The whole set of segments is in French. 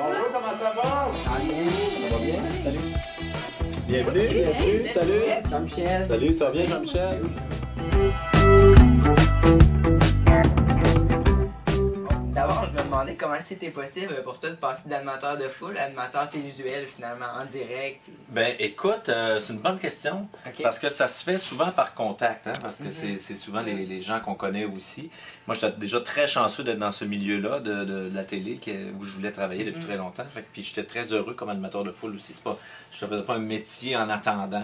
Bonjour, comment ça va? Ça va bien? Salut. Bienvenue, bienvenue. Salut. Jean-Michel. Salut, ça va bien, Jean-Michel? D'abord, je me demandais comment c'était possible pour toi de passer d'animateur de foule à animateur télévisuel finalement, en direct. Ben écoute, c'est une bonne question. Okay. Parce que ça se fait souvent par contact, hein, parce que c'est souvent les gens qu'on connaît aussi. Moi, j'étais déjà très chanceux d'être dans ce milieu-là de la télé où je voulais travailler depuis très longtemps. Fait que, puis j'étais très heureux comme animateur de foule aussi. Je ne faisais pas un métier en attendant.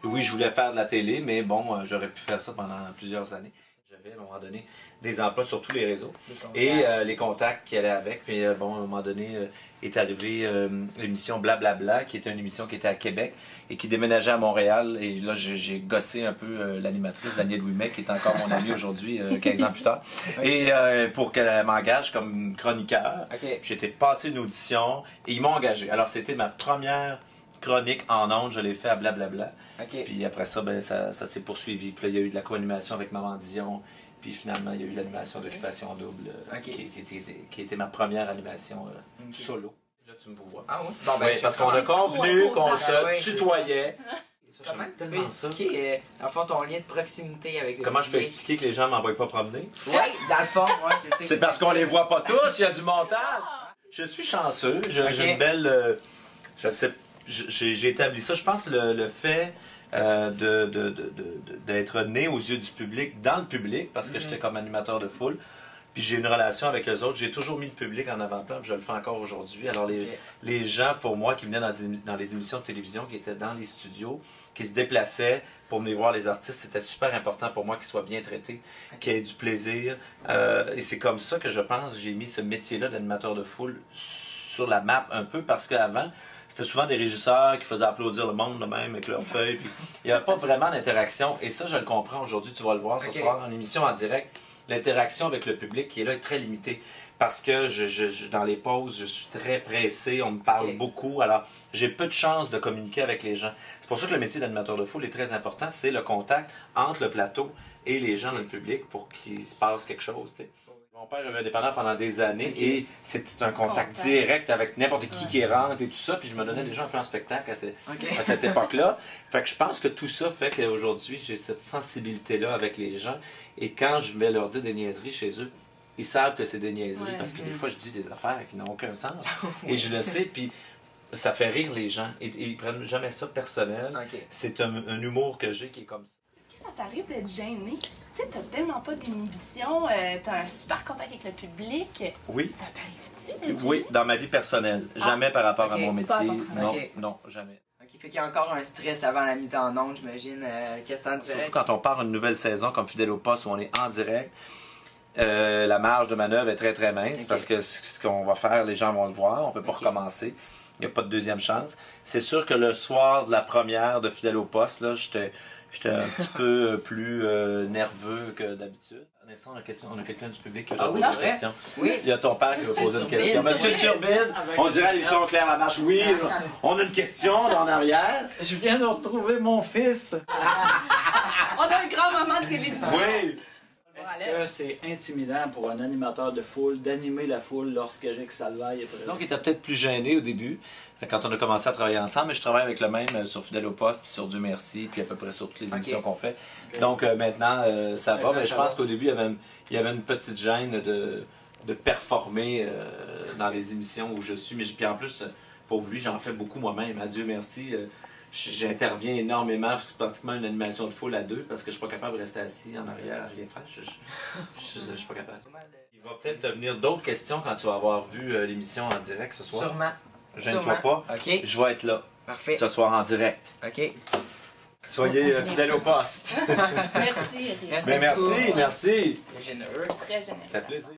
Oui, je voulais faire de la télé, mais bon, j'aurais pu faire ça pendant plusieurs années. J'avais à un moment donné des emplois sur tous les réseaux et les contacts qui allaient avec. Puis bon, à un moment donné est arrivée l'émission Blablabla, qui était une émission qui était à Québec et qui déménageait à Montréal. Et là, j'ai gossé un peu l'animatrice Danielle Ouimet, qui est encore mon amie aujourd'hui, 15 ans plus tard, et pour qu'elle m'engage comme chroniqueur. J'étais passé une audition et ils m'ont engagé. Alors, c'était ma première chronique en ondes, je l'ai fait à Blablabla. Puis après ça, ben, ça s'est poursuivi. Puis là, il y a eu de la co-animation avec Maman Dion. Puis finalement, il y a eu l'animation d'Occupation Double, qui était ma première animation solo. Là, tu me vois. Ah oui? Bon, ben, oui, parce qu'on a convenu qu'on se tutoyait. Comment tu peux expliquer, en fond, ton lien de proximité avec le Comment je peux expliquer que les gens ne m'envoient pas promener? Oui, dans le fond, ouais, c'est ça. C'est parce qu'on les voit pas tous, il y a du montage. Je suis chanceux, j'ai une belle... j'ai établi ça, je pense, le fait... d'être né aux yeux du public, dans le public, parce que j'étais comme animateur de foule. Puis j'ai une relation avec eux autres. J'ai toujours mis le public en avant-plan, puis je le fais encore aujourd'hui. Alors les gens, pour moi, qui venaient dans les émissions de télévision, qui étaient dans les studios, qui se déplaçaient pour venir voir les artistes, c'était super important pour moi qu'ils soient bien traités, qu'ils aient du plaisir. Et c'est comme ça que je pense, j'ai mis ce métier-là d'animateur de foule sur la map un peu, parce qu'avant, c'était souvent des régisseurs qui faisaient applaudir le monde de même avec leurs feuilles. Puis il n'y avait pas vraiment d'interaction. Et ça, je le comprends aujourd'hui. Tu vas le voir ce soir en émission en direct. L'interaction avec le public qui est là est très limitée. Parce que dans les pauses, je suis très pressé. On me parle beaucoup. Alors, j'ai peu de chance de communiquer avec les gens. C'est pour ça que le métier d'animateur de foule est très important. C'est le contact entre le plateau et les gens dans le public pour qu'il se passe quelque chose. T'sais. Mon père avait un dépanneur pendant des années et c'était un contact direct avec n'importe qui rentre et tout ça. Puis je me donnais déjà un peu en spectacle à cette époque-là. Fait que je pense que tout ça fait qu'aujourd'hui, j'ai cette sensibilité-là avec les gens. Et quand je vais leur dire des niaiseries chez eux, ils savent que c'est des niaiseries parce que des fois, je dis des affaires qui n'ont aucun sens. Et je le sais, puis ça fait rire les gens. Et ils prennent jamais ça personnel. C'est un humour que j'ai qui est comme ça. Est-ce que ça t'arrive d'être gêné? Tu sais, t'as tellement pas d'inhibition, t'as un super contact avec le public. Oui. Ça t'arrive-tu d'être gêné? Oui, dans ma vie personnelle. Jamais par rapport à mon métier. Non, non, jamais. Fait qu'il y a encore un stress avant la mise en onde, j'imagine. Qu'est-ce que t'en dirais? Surtout quand on part une nouvelle saison comme Fidèle au poste où on est en direct, la marge de manœuvre est très très mince parce que ce qu'on va faire, les gens vont le voir, on peut pas recommencer. Il n'y a pas de deuxième chance. C'est sûr que le soir de la première de Fidèle au poste, là, j'étais un petit peu plus nerveux que d'habitude. Un instant, on a quelqu'un du public qui a posé une question. Oui. Il y a ton père qui va poser une question. Monsieur Turbide, on dirait à l'émission Claire la marche. Oui, on a une question en arrière. Je viens de retrouver mon fils. On a un grand moment de télévision. Oui. Est-ce que c'est intimidant pour un animateur de foule d'animer la foule lorsqu'Éric Salvaille est présent? Disons qu'il était peut-être plus gêné au début, quand on a commencé à travailler ensemble, mais je travaille avec le même sur Fidèle au poste, puis sur Dieu merci, puis à peu près sur toutes les émissions qu'on fait. Donc maintenant, ça va, mais je pense qu'au début, il y avait une petite gêne de performer dans les émissions où je suis. Mais puis en plus, pour lui, j'en fais beaucoup moi-même. À Dieu merci. J'interviens énormément, c'est pratiquement une animation de foule à deux, parce que je suis pas capable de rester assis en arrière à rien faire. Je suis pas capable. Il va peut-être te venir d'autres questions quand tu vas avoir vu l'émission en direct ce soir. Sûrement. Gêne-toi pas. Je vais être là. Parfait. Ce soir en direct. Soyez fidèles au poste. Merci, Eric. Merci. Généreux. Très généreux. Ça fait plaisir.